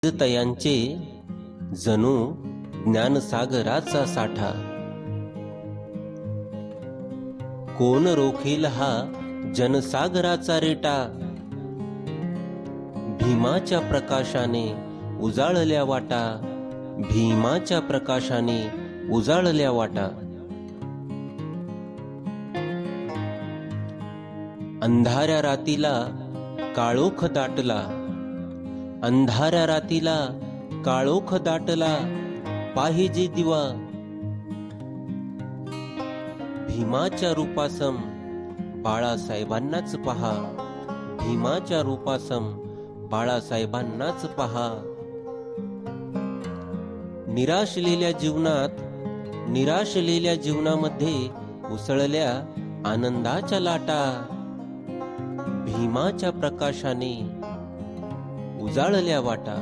तयांचे जणू ज्ञानसागराचा साठा। कोण रोखेल हा जनसागराचा रेटा। भीमाच्या प्रकाशाने उजाळल्या वाटा, भीमाच्या प्रकाशाने उजाळल्या वाटा। अंधाऱ्या रातीला काळोख दाटला, अंधाऱ्या रातीला काळोख दाटला, पाहिजे दिवा। भीमाच्या रूपासम बाळासाहेबांनाच पहा, भीमाच्या रूपासम बाळासाहेबांनाच पहा। निराशलेल्या जीवनामध्ये उसळल्या आनंदाच्या लाटा। भीमाच्या प्रकाशाने उजाळल्या वाटा।